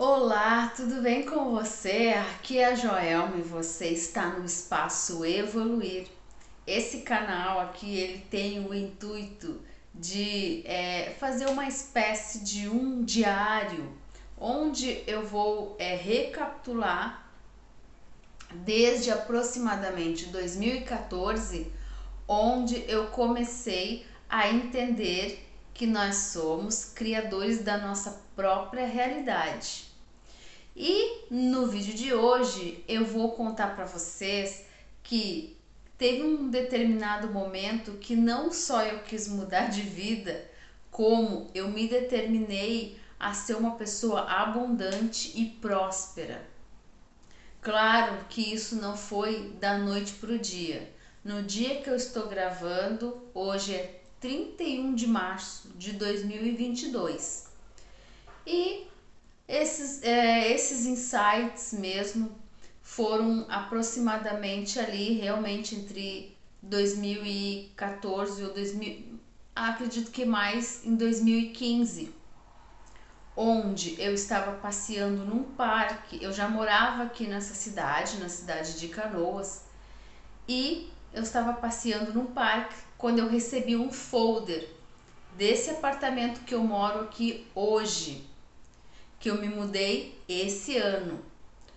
Olá, tudo bem com você? Aqui é a Joelma e você está no Espaço Evoluir. Esse canal aqui ele tem o intuito de fazer uma espécie de um diário, onde eu vou recapitular desde aproximadamente 2014, onde eu comecei a entender que nós somos criadores da nossa própria realidade. E no vídeo de hoje eu vou contar para vocês que teve um determinado momento que não só eu quis mudar de vida, como eu me determinei a ser uma pessoa abundante e próspera. Claro que isso não foi da noite para o dia. No dia que eu estou gravando, hoje é 31 de março de 2022. E esses insights mesmo foram aproximadamente ali, realmente entre 2014 ou 2000, acredito que mais em 2015, onde eu estava passeando num parque. Eu já morava aqui nessa cidade, na cidade de Canoas, e eu estava passeando num parque quando eu recebi um folder desse apartamento que eu moro aqui hoje, que eu me mudei esse ano,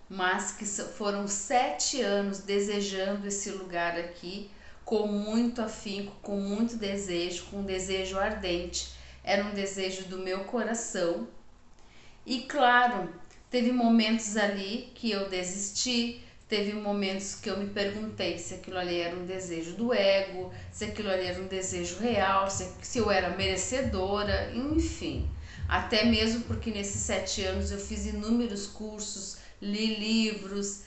mas que foram 7 anos desejando esse lugar aqui, com muito afinco, com muito desejo, com um desejo ardente. Era um desejo do meu coração. E claro, teve momentos ali que eu desisti, teve momentos que eu me perguntei se aquilo ali era um desejo do ego, se aquilo ali era um desejo real, se eu era merecedora, enfim. Até mesmo porque nesses 7 anos eu fiz inúmeros cursos, li livros,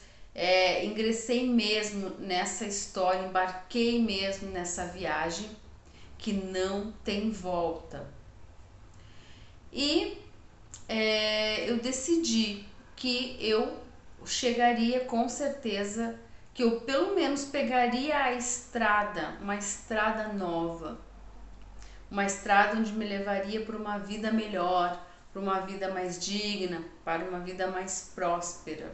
ingressei mesmo nessa história, embarquei mesmo nessa viagem que não tem volta. E eu decidi que eu chegaria com certeza, que eu pelo menos pegaria a estrada, uma estrada nova, uma estrada onde me levaria para uma vida melhor, para uma vida mais digna, para uma vida mais próspera.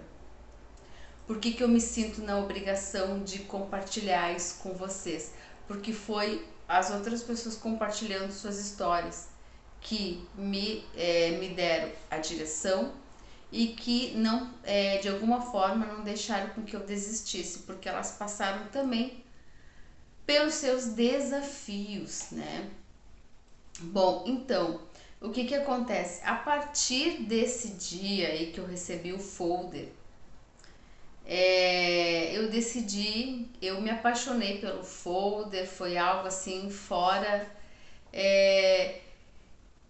Por que eu me sinto na obrigação de compartilhar isso com vocês? Porque foi as outras pessoas compartilhando suas histórias que me deram a direção e que não, de alguma forma não deixaram com que eu desistisse, porque elas passaram também pelos seus desafios, né? Bom, então, o que acontece? A partir desse dia aí que eu recebi o folder, eu decidi, eu me apaixonei pelo folder, foi algo assim fora. É,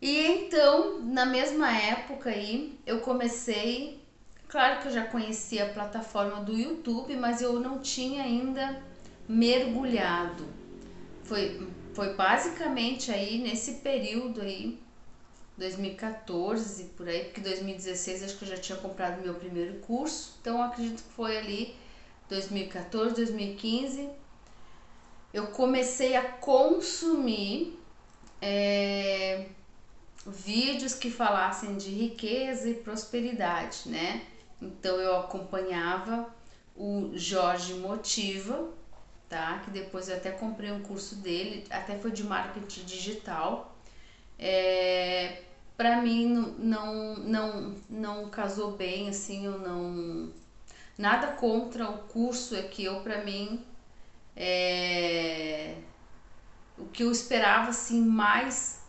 e então, na mesma época aí, eu comecei. Claro que eu já conhecia a plataforma do YouTube, mas eu não tinha ainda mergulhado. Foi basicamente aí nesse período aí, 2014 por aí, porque 2016 acho que eu já tinha comprado meu primeiro curso, então acredito que foi ali 2014, 2015 eu comecei a consumir vídeos que falassem de riqueza e prosperidade, né? Então eu acompanhava o Jorge Motiva, tá? Que depois eu até comprei um curso dele, até foi de marketing digital. Para mim não casou bem, assim, eu não nada contra o curso, é que eu para mim é, o que eu esperava assim mais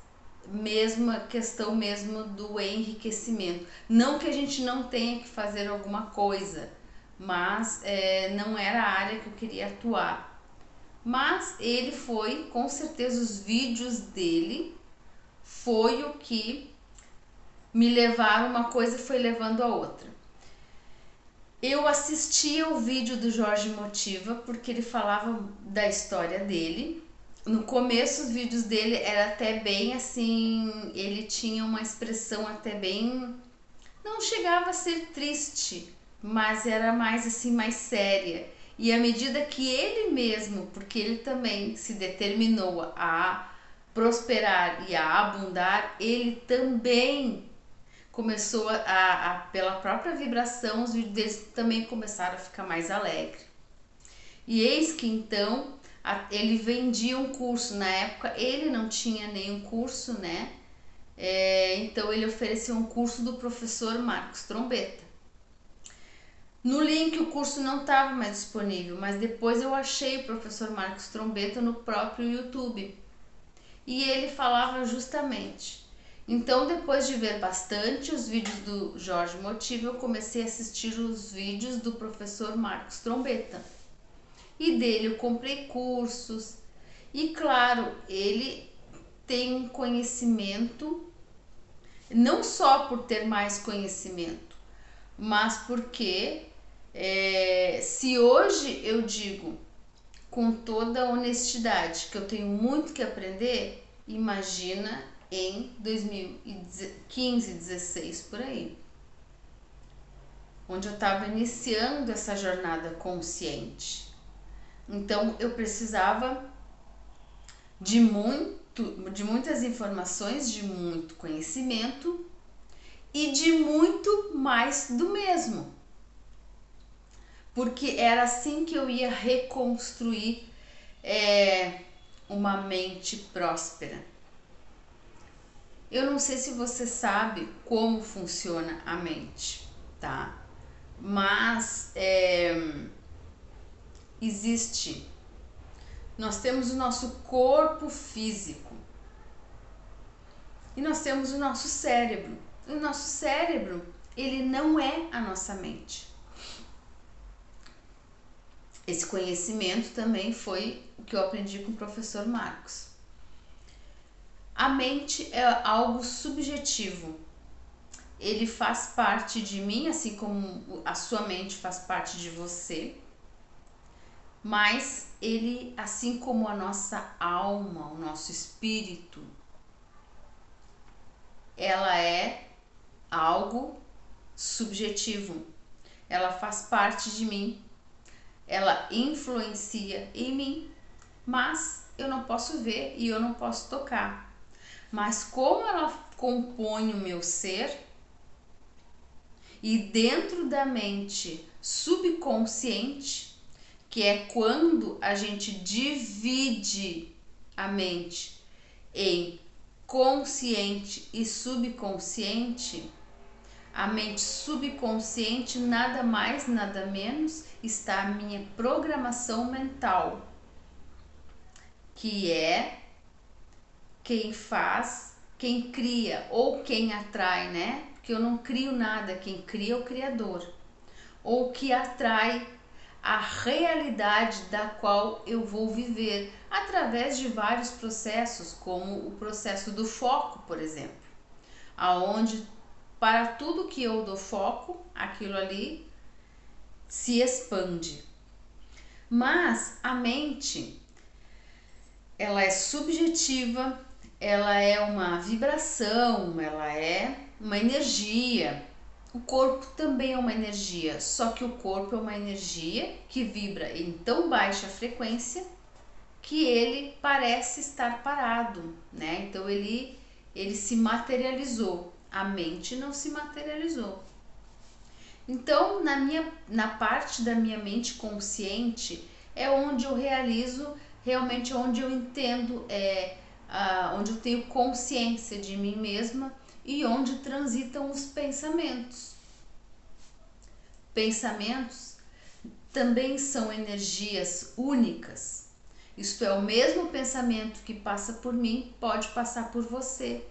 mesmo a questão mesmo do enriquecimento. Não que a gente não tenha que fazer alguma coisa, mas não era a área que eu queria atuar. Mas ele foi, com certeza, os vídeos dele foi o que me levaram, uma coisa foi levando a outra. Eu assistia o vídeo do Jorge Motiva porque ele falava da história dele. No começo os vídeos dele era até bem assim, ele tinha uma expressão até bem, não chegava a ser triste, mas era mais assim, mais séria. E à medida que ele mesmo, porque ele também se determinou a prosperar e a abundar, ele também começou pela própria vibração, os vídeos deles também começaram a ficar mais alegres. E eis que então ele vendia um curso. Na época ele não tinha nenhum curso, né? Então ele ofereceu um curso do professor Marcos Trombetta. No link o curso não estava mais disponível, mas depois eu achei o professor Marcos Trombetta no próprio YouTube. E ele falava justamente. Então, depois de ver bastante os vídeos do Jorge Motiva, eu comecei a assistir os vídeos do professor Marcos Trombetta. E dele eu comprei cursos. E claro, ele tem um conhecimento, não só por ter mais conhecimento, mas porque se hoje eu digo com toda honestidade que eu tenho muito que aprender, imagina em 2015, 16 por aí, onde eu estava iniciando essa jornada consciente. Então eu precisava de muitas informações, de muito conhecimento e de muito mais do mesmo. Porque era assim que eu ia reconstruir uma mente próspera. Eu não sei se você sabe como funciona a mente, tá? Mas nós temos o nosso corpo físico e nós temos o nosso cérebro. O nosso cérebro, ele não é a nossa mente. Esse conhecimento também foi o que eu aprendi com o professor Marcos. A mente é algo subjetivo. Ele faz parte de mim, assim como a sua mente faz parte de você. Mas ele, assim como a nossa alma, o nosso espírito, ela é algo subjetivo. Ela faz parte de mim. Ela influencia em mim, mas eu não posso ver e eu não posso tocar. Mas como ela compõe o meu ser, e dentro da mente subconsciente, que é quando a gente divide a mente em consciente e subconsciente, a mente subconsciente nada mais, nada menos está a minha programação mental, que é quem faz, quem cria ou quem atrai, né? Porque eu não crio nada, quem cria é o Criador. Ou que atrai a realidade da qual eu vou viver através de vários processos, como o processo do foco, por exemplo, aonde para tudo que eu dou foco, aquilo ali se expande. Mas a mente, ela é subjetiva, ela é uma vibração, ela é uma energia. O corpo também é uma energia, só que o corpo é uma energia que vibra em tão baixa frequência que ele parece estar parado, né? Então ele se materializou, a mente não se materializou. Então, na parte da minha mente consciente é onde eu realizo, realmente onde eu entendo, onde eu tenho consciência de mim mesma e onde transitam os pensamentos. Pensamentos também são energias únicas. Isto é, o mesmo pensamento que passa por mim pode passar por você.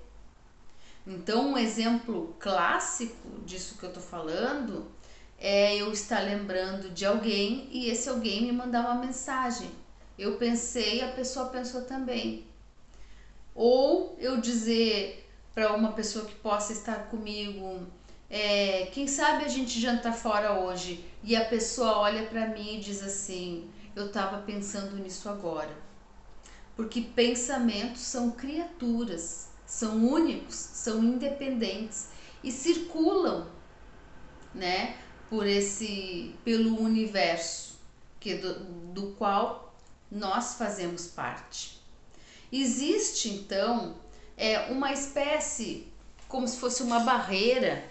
Então, um exemplo clássico disso que eu tô falando é eu estar lembrando de alguém e esse alguém me mandar uma mensagem. Eu pensei e a pessoa pensou também. Ou eu dizer para uma pessoa que possa estar comigo, quem sabe a gente janta fora hoje, e a pessoa olha para mim e diz assim, eu estava pensando nisso agora. Porque pensamentos são criaturas, são únicos, são independentes e circulam, né, pelo universo do qual nós fazemos parte. Existe então uma espécie como se fosse uma barreira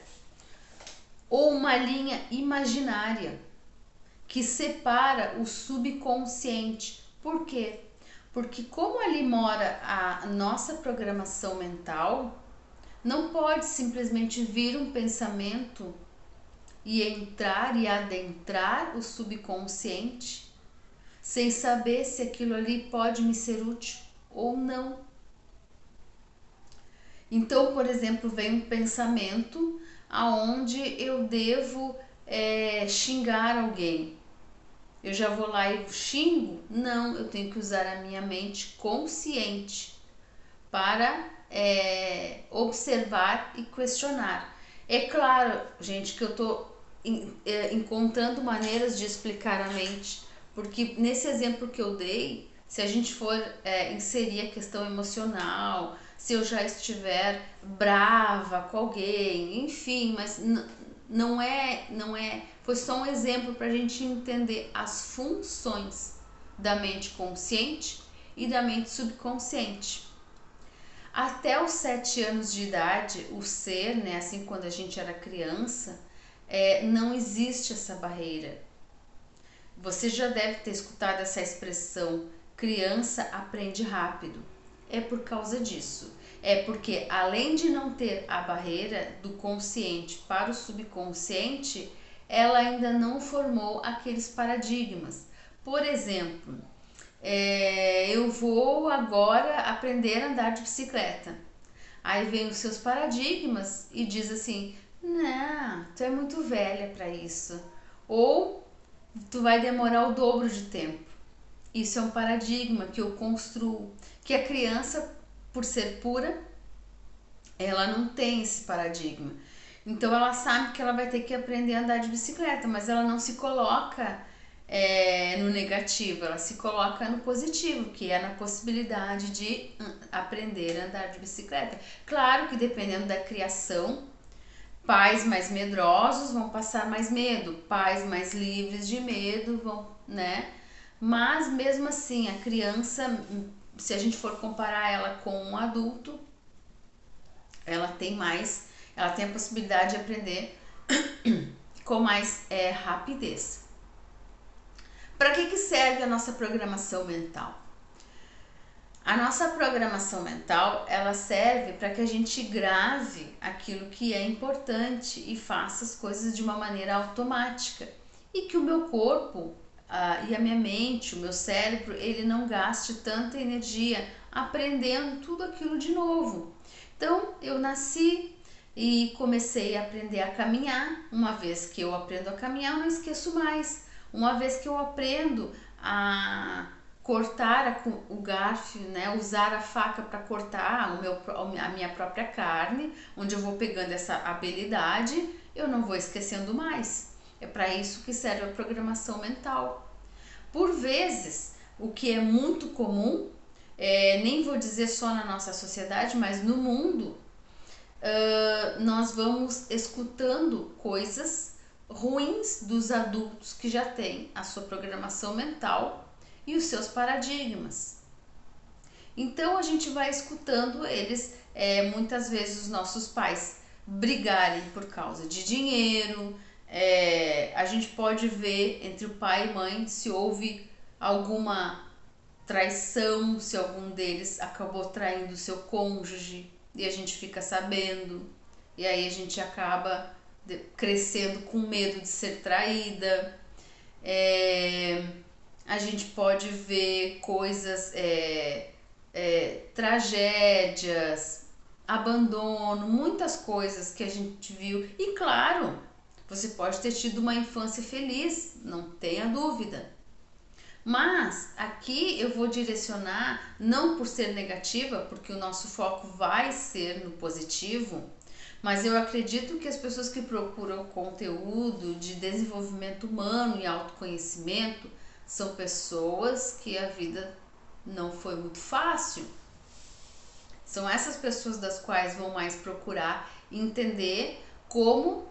ou uma linha imaginária que separa o subconsciente. Por quê? Porque como ali mora a nossa programação mental, não pode simplesmente vir um pensamento e entrar e adentrar o subconsciente sem saber se aquilo ali pode me ser útil ou não. Então, por exemplo, vem um pensamento aonde eu devo xingar alguém. Eu já vou lá e xingo? Não, eu tenho que usar a minha mente consciente para observar e questionar. É claro, gente, que eu estou encontrando maneiras de explicar a mente, porque nesse exemplo que eu dei, se a gente for inserir a questão emocional, se eu já estiver brava com alguém, enfim, mas não é, foi só um exemplo para a gente entender as funções da mente consciente e da mente subconsciente. Até os 7 anos de idade, o ser, né, assim quando a gente era criança, não existe essa barreira. Você já deve ter escutado essa expressão, criança aprende rápido. É por causa disso. É porque além de não ter a barreira do consciente para o subconsciente, ela ainda não formou aqueles paradigmas. Por exemplo, eu vou agora aprender a andar de bicicleta. Aí vem os seus paradigmas e diz assim, não, tu é muito velha para isso. Ou tu vai demorar o dobro de tempo. Isso é um paradigma que eu construo, que a criança, por ser pura, ela não tem esse paradigma. Então ela sabe que ela vai ter que aprender a andar de bicicleta, mas ela não se coloca no negativo, ela se coloca no positivo, que é na possibilidade de aprender a andar de bicicleta. Claro que dependendo da criação, pais mais medrosos vão passar mais medo, pais mais livres de medo vão, né? Mas mesmo assim, a criança, se a gente for comparar ela com um adulto, ela tem a possibilidade de aprender com mais rapidez. Para que serve a nossa programação mental? A nossa programação mental, ela serve para que a gente grave aquilo que é importante e faça as coisas de uma maneira automática. E que o meu corpo e a minha mente, o meu cérebro, ele não gaste tanta energia aprendendo tudo aquilo de novo. Então, eu nasci e comecei a aprender a caminhar. Uma vez que eu aprendo a caminhar, eu não esqueço mais. Uma vez que eu aprendo a cortar o garfo, né, usar a faca para cortar a minha própria carne, onde eu vou pegando essa habilidade, eu não vou esquecendo mais. É para isso que serve a programação mental. Por vezes, o que é muito comum, nem vou dizer só na nossa sociedade, mas no mundo, nós vamos escutando coisas ruins dos adultos que já têm a sua programação mental e os seus paradigmas. Então a gente vai escutando eles, muitas vezes os nossos pais brigarem por causa de dinheiro, a gente pode ver entre o pai e mãe se houve alguma traição, se algum deles acabou traindo o seu cônjuge e a gente fica sabendo, e aí a gente acaba crescendo com medo de ser traída. A gente pode ver coisas, tragédias, abandono, muitas coisas que a gente viu. E claro, você pode ter tido uma infância feliz, não tenha dúvida. Mas aqui eu vou direcionar, não por ser negativa, porque o nosso foco vai ser no positivo, mas eu acredito que as pessoas que procuram conteúdo de desenvolvimento humano e autoconhecimento são pessoas que a vida não foi muito fácil. São essas pessoas das quais vão mais procurar entender como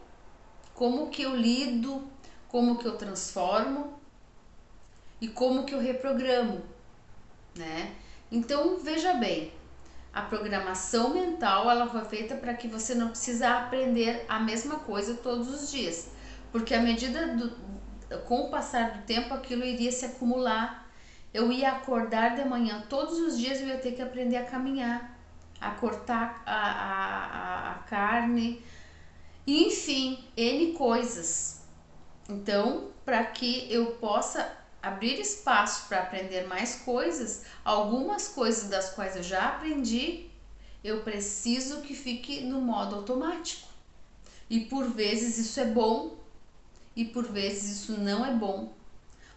que eu lido, como que eu transformo e como que eu reprogramo, né? Então, veja bem, A programação mental, ela foi feita para que você não precisa aprender a mesma coisa todos os dias, porque com o passar do tempo aquilo iria se acumular. Eu ia acordar de manhã todos os dias, eu ia ter que aprender a caminhar, a cortar a carne, enfim, N coisas. Então, para que eu possa abrir espaço para aprender mais coisas, algumas coisas das quais eu já aprendi, eu preciso que fique no modo automático. E por vezes isso é bom e por vezes isso não é bom,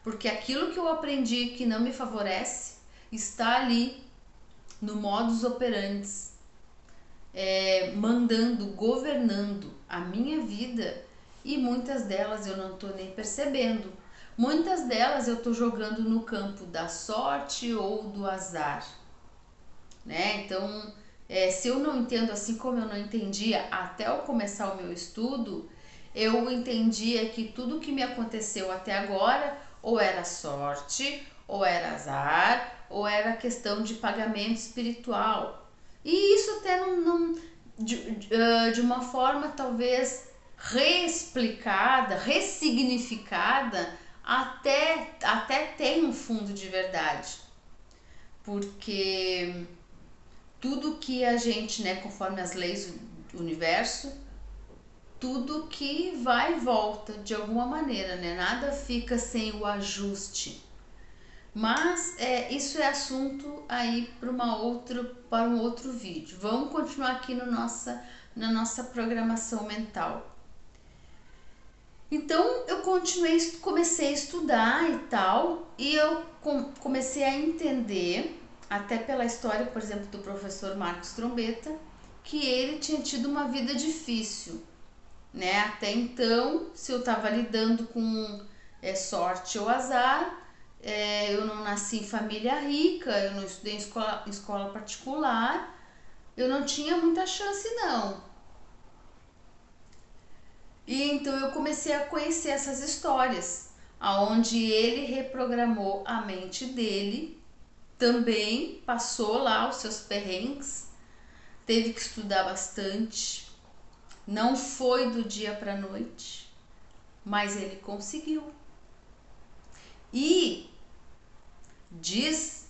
porque aquilo que eu aprendi que não me favorece está ali no modus operandi, mandando, governando a minha vida, e muitas delas eu não estou nem percebendo. Muitas delas eu estou jogando no campo da sorte ou do azar, né? Então, se eu não entendo assim como eu não entendia até eu começar o meu estudo, eu entendia que tudo que me aconteceu até agora ou era sorte, ou era azar, ou era questão de pagamento espiritual. E isso até de uma forma talvez reexplicada, ressignificada, até tem um fundo de verdade. Porque tudo que a gente, né, conforme as leis do universo, tudo que vai e volta de alguma maneira, né? Nada fica sem o ajuste. Mas isso é assunto aí para um outro vídeo. Vamos continuar aqui na nossa programação mental. Então eu comecei a estudar e tal, e eu comecei a entender, até pela história, por exemplo, do professor Marcos Trombetta, que ele tinha tido uma vida difícil, né? Até então, se eu estava lidando com sorte ou azar, eu não nasci em família rica, eu não estudei em escola particular, eu não tinha muita chance não. E então eu comecei a conhecer essas histórias, aonde ele reprogramou a mente dele, também passou lá os seus perrengues, teve que estudar bastante, não foi do dia para a noite, mas ele conseguiu. E diz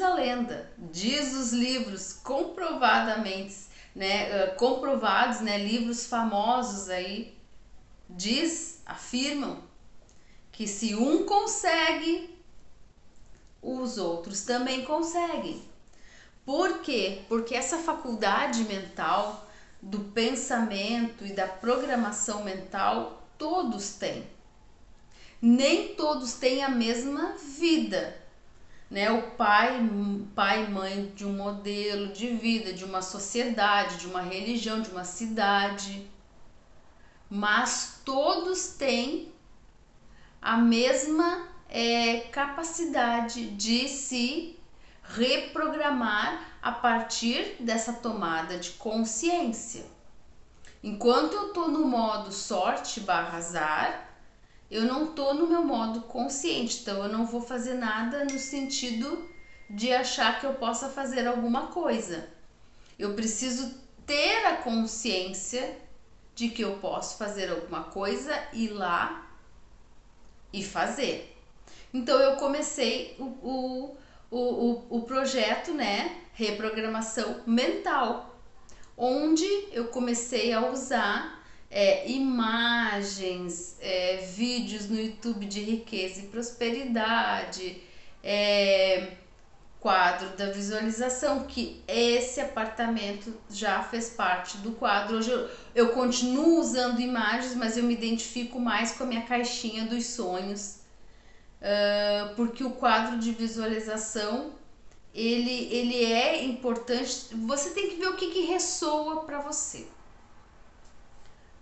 a lenda, diz os livros comprovadamente, né, comprovados, né, livros famosos aí, afirmam que se um consegue, os outros também conseguem. Por quê? Porque essa faculdade mental do pensamento e da programação mental todos têm. Nem todos têm a mesma vida, né? O pai e mãe de um modelo de vida, de uma sociedade, de uma religião, de uma cidade, mas todos têm a mesma capacidade de se reprogramar a partir dessa tomada de consciência. Enquanto eu estou no modo sorte / azar, eu não estou no meu modo consciente, então eu não vou fazer nada no sentido de achar que eu possa fazer alguma coisa. Eu preciso ter a consciência de que eu posso fazer alguma coisa, ir lá e fazer. Então eu comecei o projeto, né, reprogramação mental, onde eu comecei a usar imagens, vídeos no YouTube de riqueza e prosperidade, quadro da visualização, que esse apartamento já fez parte do quadro. Hoje eu continuo usando imagens, mas eu me identifico mais com a minha caixinha dos sonhos, porque o quadro de visualização ele é importante. Você tem que ver o que ressoa para você.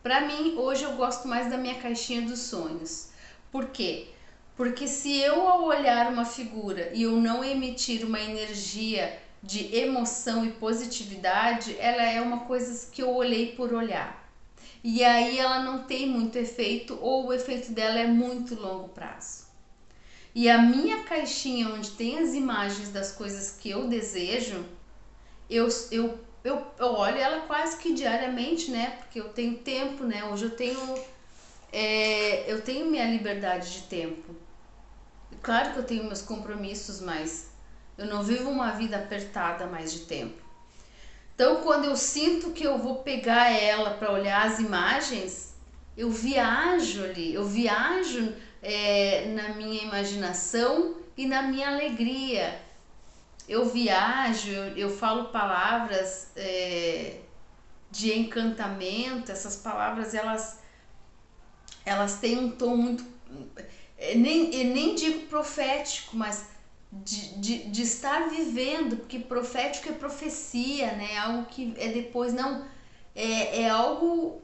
Para mim, hoje eu gosto mais da minha caixinha dos sonhos. Por quê? Porque se eu, ao olhar uma figura e eu não emitir uma energia de emoção e positividade, ela é uma coisa que eu olhei por olhar. E aí ela não tem muito efeito, ou o efeito dela é muito longo prazo. E a minha caixinha, onde tem as imagens das coisas que eu desejo, eu olho ela quase que diariamente, né? Porque eu tenho tempo, né? Hoje eu tenho minha liberdade de tempo. Claro que eu tenho meus compromissos, mas eu não vivo uma vida apertada mais de tempo. Então, quando eu sinto que eu vou pegar ela para olhar as imagens, eu viajo ali, eu viajo na minha imaginação e na minha alegria. Eu viajo, eu falo palavras de encantamento. Essas palavras elas têm um tom muito, eu nem digo profético, mas de estar vivendo, porque profético é profecia, né? Algo que é depois, não, é algo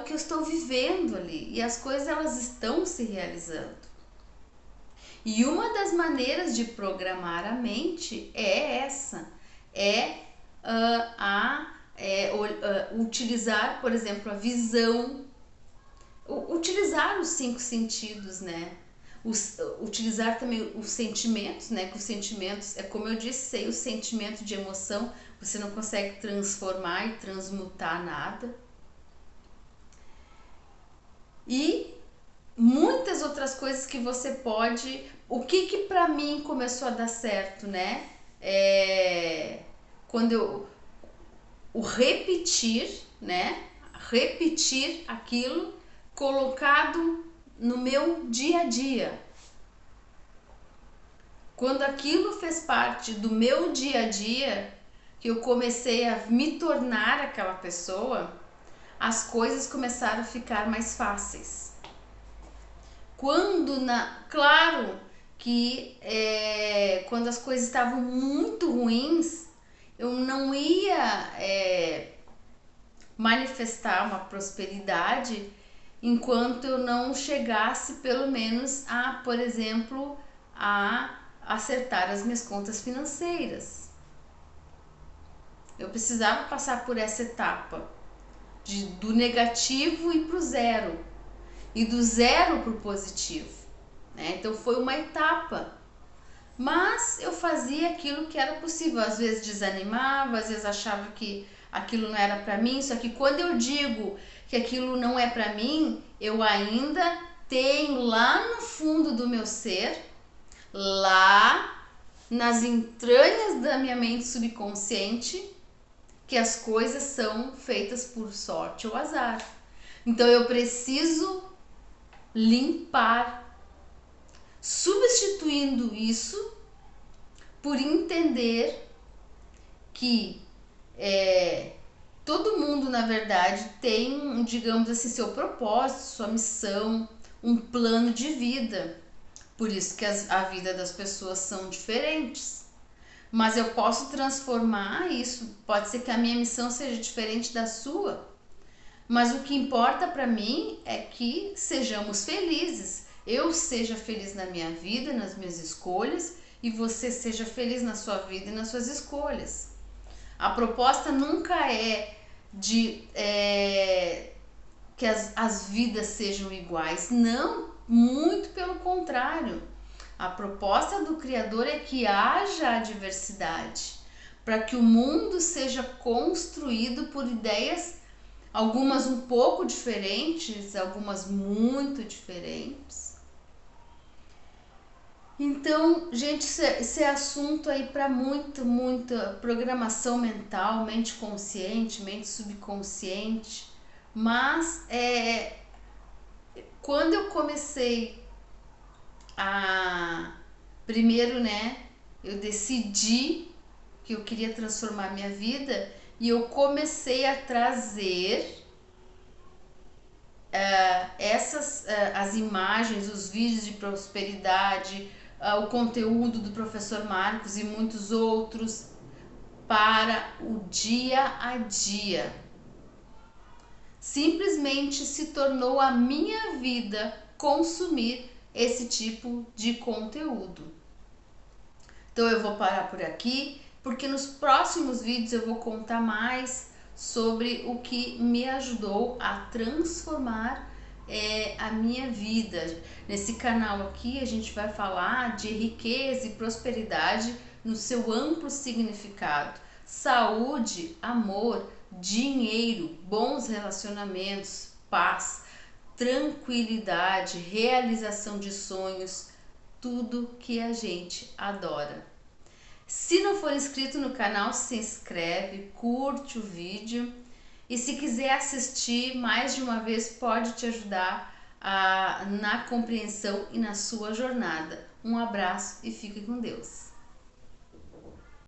que eu estou vivendo ali, e as coisas elas estão se realizando. E uma das maneiras de programar a mente é essa, utilizar, por exemplo, a visão, utilizar os 5 sentidos, né? Utilizar também os sentimentos, né? Que os sentimentos, é como eu disse, sem o sentimento de emoção, você não consegue transformar e transmutar nada. E muitas outras coisas que você pode. O que para mim começou a dar certo, né? Quando o repetir, né? Repetir aquilo colocado no meu dia a dia. Quando aquilo fez parte do meu dia a dia, que eu comecei a me tornar aquela pessoa, as coisas começaram a ficar mais fáceis. Claro que quando as coisas estavam muito ruins, eu não ia manifestar uma prosperidade enquanto eu não chegasse pelo menos a, por exemplo, a acertar as minhas contas financeiras. Eu precisava passar por essa etapa do negativo e pro zero, e do zero pro positivo, né? Então foi uma etapa, mas eu fazia aquilo que era possível. Às vezes desanimava, às vezes achava que aquilo não era para mim. Só que quando eu digo que aquilo não é para mim, eu ainda tenho lá no fundo do meu ser, lá nas entranhas da minha mente subconsciente, que as coisas são feitas por sorte ou azar. Então eu preciso limpar, substituindo isso por entender que todo mundo, na verdade, tem, digamos assim, seu propósito, sua missão, um plano de vida. Por isso que a vida das pessoas são diferentes. Mas eu posso transformar isso. Pode ser que a minha missão seja diferente da sua. Mas o que importa para mim é que sejamos felizes. Eu seja feliz na minha vida, nas minhas escolhas, e você seja feliz na sua vida e nas suas escolhas. A proposta nunca é que as vidas sejam iguais. Não, muito pelo contrário. A proposta do Criador é que haja a diversidade, para que o mundo seja construído por ideias, algumas um pouco diferentes, algumas muito diferentes. Então, gente, esse é assunto aí para muita programação mental, mente consciente, mente subconsciente. Mas quando eu comecei primeiro, né, eu decidi que eu queria transformar minha vida, e eu comecei a trazer as imagens, os vídeos de prosperidade, o conteúdo do professor Marcos e muitos outros para o dia a dia. Simplesmente se tornou a minha vida consumir esse tipo de conteúdo. Então eu vou parar por aqui, porque nos próximos vídeos eu vou contar mais sobre o que me ajudou a transformar a minha vida. Nesse canal aqui a gente vai falar de riqueza e prosperidade no seu amplo significado. saúde, amor, dinheiro, bons relacionamentos, paz, tranquilidade, realização de sonhos, tudo que a gente adora. Se não for inscrito no canal, se inscreve, curte o vídeo e se quiser assistir mais de uma vez, pode te ajudar na compreensão e na sua jornada. Um abraço e fique com Deus.